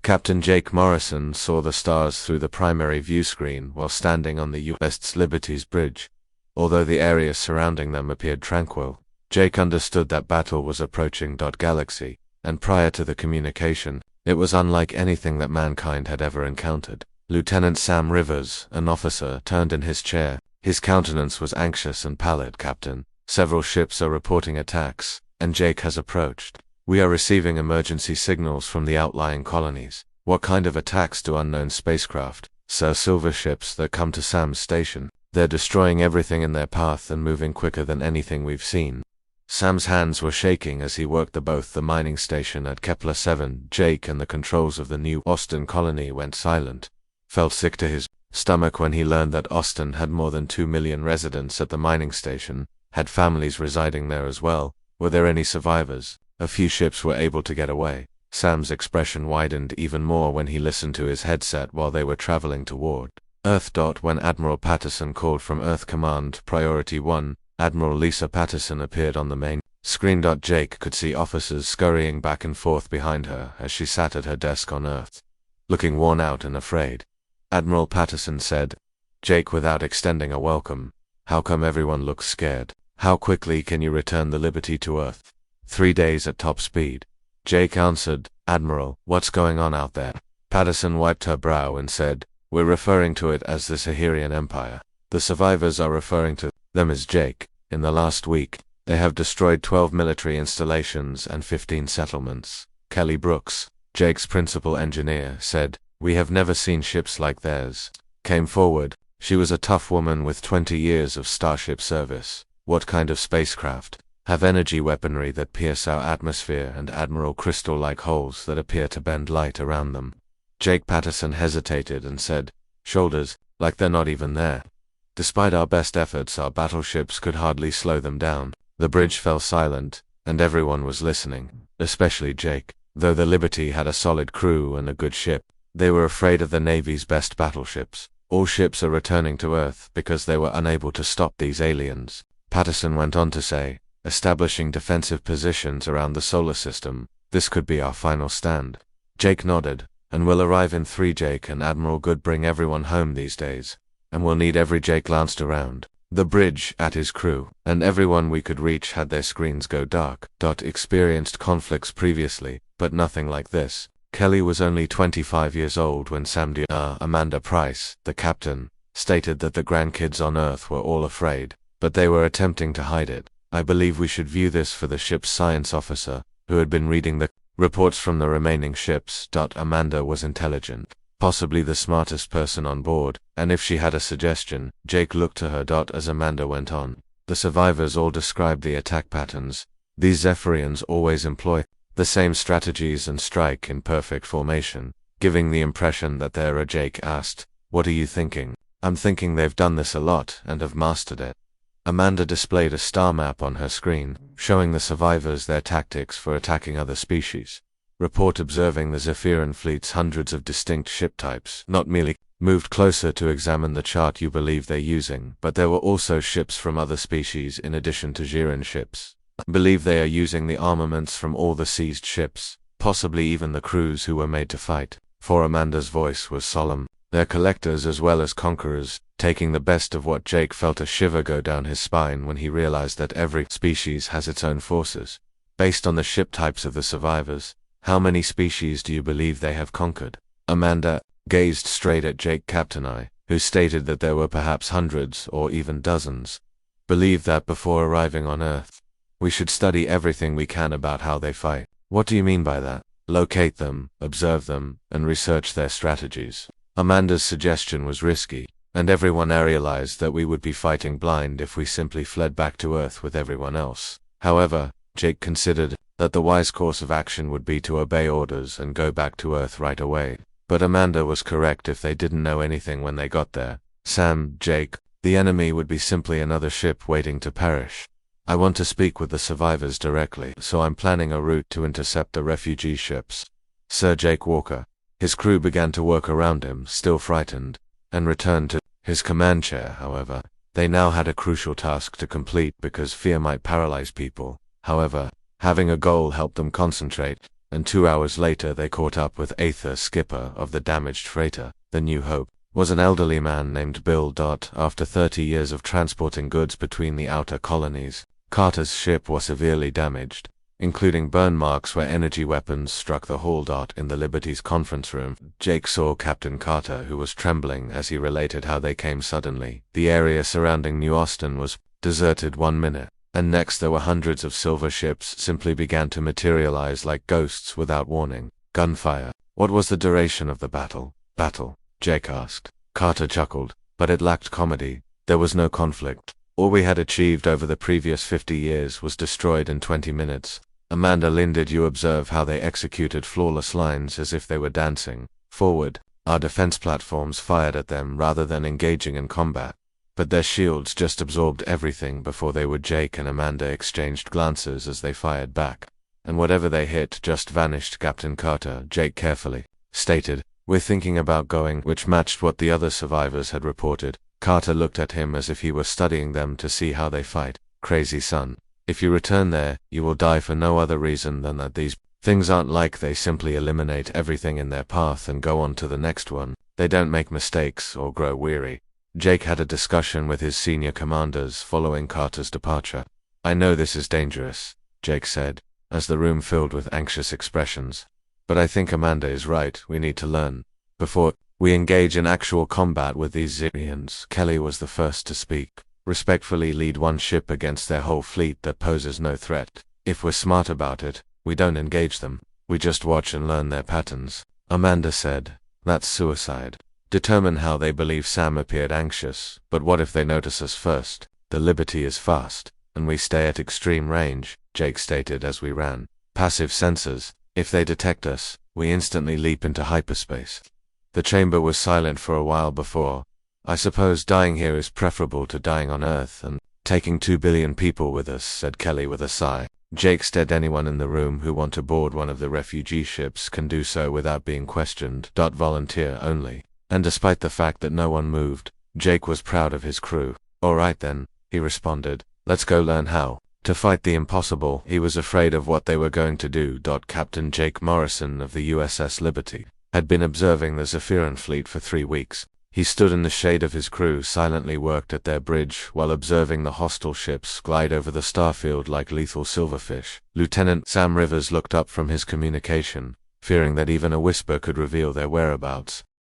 Captain Jake Morrison saw the stars through the primary view screen while standing on the U.S. Liberty's bridge. Although the area surrounding them appeared tranquil, Jake understood that battle was approaching. Galaxy, and prior to the communication, it was unlike anything that mankind had ever encountered. Lieutenant Sam Rivers, an officer, turned in his chair. His countenance was anxious and pallid. Captain, several ships are reporting attacks, and Jake has approached. We are receiving emergency signals from the outlying colonies. What kind of attacks do unknown spacecraft, Sir Silver ships that come to Sam's station? They're destroying everything in their path and moving quicker than anything we've seen. Sam's hands were shaking as he worked both the mining station at Kepler 7. Jake and the controls of the new Austin colony went silent. Felt sick to his stomach when he learned that Austin had more than 2 million residents at the mining station, had families residing there as well. Were there any survivors? A few ships were able to get away. Sam's expression widened even more when he listened to his headset while they were traveling toward Earth. When Admiral Patterson called from Earth Command Priority 1, Admiral Lisa Patterson appeared on the main screen. Jake could see officers scurrying back and forth behind her as she sat at her desk on Earth, looking worn out and afraid. Admiral Patterson said, "Jake," without extending a welcome, "how come everyone looks scared? How quickly can you return the Liberty to Earth?" 3 days at top speed. Jake answered, "Admiral, what's going on out there?" Patterson wiped her brow and said, "We're referring to it as the Saharian Empire. The survivors are referring to them as Jake. In the last week, they have destroyed 12 military installations and 15 settlements." Kelly Brooks, Jake's principal engineer, said, "We have never seen ships like theirs." Came forward. She was a tough woman with 20 years of starship service. "What kind of spacecraft?" "Have energy weaponry that pierce our atmosphere and admiral crystal-like holes that appear to bend light around them." Jake Patterson hesitated and said, "Shoulders, like they're not even there. Despite our best efforts, our battleships could hardly slow them down." The bridge fell silent, and everyone was listening, especially Jake. Though the Liberty had a solid crew and a good ship, they were afraid of the Navy's best battleships. "All ships are returning to Earth because they were unable to stop these aliens." Patterson went on to say, "Establishing defensive positions around the solar system. This could be our final stand." Jake nodded. "And we'll arrive in 3. Jake and Admiral Good bring everyone home these days. And we'll need every." Jake glanced around the bridge at his crew, and everyone we could reach had their screens go dark. Experienced conflicts previously, but nothing like this. Kelly was only 25 years old when Amanda Price, the captain, stated that the grandkids on Earth were all afraid, but they were attempting to hide it. "I believe we should view this for the ship's science officer, who had been reading the reports from the remaining ships." Amanda was intelligent, possibly the smartest person on board, and if she had a suggestion, Jake looked to her. As Amanda went on, "The survivors all described the attack patterns. These Zephyrians always employ the same strategies and strike in perfect formation, giving the impression that they're a." Jake asked, "What are you thinking?" "I'm thinking they've done this a lot and have mastered it." Amanda displayed a star map on her screen, showing the survivors their tactics for attacking other species. Report observing the Zephyrian fleet's hundreds of distinct ship types, not merely moved closer to examine the chart you believe they're using, but there were also ships from other species in addition to Zephyrian ships. Believe they are using the armaments from all the seized ships, possibly even the crews who were made to fight. For Amanda's voice was solemn. "They're collectors as well as conquerors, taking the best of what." Jake felt a shiver go down his spine when he realized that every species has its own forces. "Based on the ship types of the survivors, how many species do you believe they have conquered?" Amanda gazed straight at Jake Captain, who stated that there were perhaps hundreds or even dozens. "Believe that before arriving on Earth. We should study everything we can about how they fight." "What do you mean by that?" "Locate them, observe them, and research their strategies." Amanda's suggestion was risky, and everyone realized that we would be fighting blind if we simply fled back to Earth with everyone else. However, Jake considered that the wise course of action would be to obey orders and go back to Earth right away. But Amanda was correct. If they didn't know anything when they got there, Sam, Jake, the enemy would be simply another ship waiting to perish. "I want to speak with the survivors directly, so I'm planning a route to intercept the refugee ships." Sir Jake Walker. His crew began to work around him, still frightened, and returned to his command chair. However, they now had a crucial task to complete because fear might paralyze people. However, having a goal helped them concentrate. and 2 hours later they caught up with Aether, skipper of the damaged freighter. The New Hope was an elderly man named Bill. After 30 years of transporting goods between the outer colonies, Carter's ship was severely damaged, including burn marks where energy weapons struck the hull. In the Liberty's conference room, Jake saw Captain Carter, who was trembling as he related how they came suddenly. The area surrounding New Austin was deserted 1 minute, and next there were hundreds of silver ships simply began to materialize like ghosts without warning. Gunfire. What was the duration of the battle? Jake asked. Carter chuckled, but it lacked comedy. There was no conflict. All we had achieved over the previous 50 years was destroyed in 20 minutes. Amanda Lynn, did you observe how they executed flawless lines as if they were dancing? Forward. Our defense platforms fired at them rather than engaging in combat, but their shields just absorbed everything before they would. Jake and Amanda exchanged glances as they fired back, and whatever they hit just vanished. Captain Carter, Jake carefully stated, we're thinking about going, which matched what the other survivors had reported. Carter looked at him as if he were studying them to see how they fight. Crazy son. If you return there, you will die for no other reason than that these things aren't like they simply eliminate everything in their path and go on to the next one. They don't make mistakes or grow weary. Jake had a discussion with his senior commanders following Carter's departure. I know this is dangerous, Jake said, as the room filled with anxious expressions. But I think Amanda is right. We need to learn before we engage in actual combat with these Xyrians. Kelly was the first to speak. Respectfully lead one ship against their whole fleet that poses no threat. If we're smart about it, we don't engage them. We just watch and learn their patterns. Amanda said, that's suicide. Determine how they believe. Sam appeared anxious, but what if they notice us first? The Liberty is fast, and we stay at extreme range, Jake stated as we ran. Passive sensors. If they detect us, we instantly leap into hyperspace. The chamber was silent for a while before. I suppose dying here is preferable to dying on Earth and taking 2 billion people with us, said Kelly with a sigh. Jake said anyone in the room who want to board one of the refugee ships can do so without being questioned. Volunteer only. And despite the fact that no one moved, Jake was proud of his crew. All right then, he responded. Let's go learn how to fight the impossible. He was afraid of what they were going to do. Captain Jake Morrison of the USS Liberty had been observing the Zephyran fleet for 3 weeks. He stood in the shade of his crew, silently worked at their bridge while observing the hostile ships glide over the starfield like lethal silverfish. Lieutenant Sam Rivers looked up from his communication, fearing that even a whisper could reveal their whereabouts.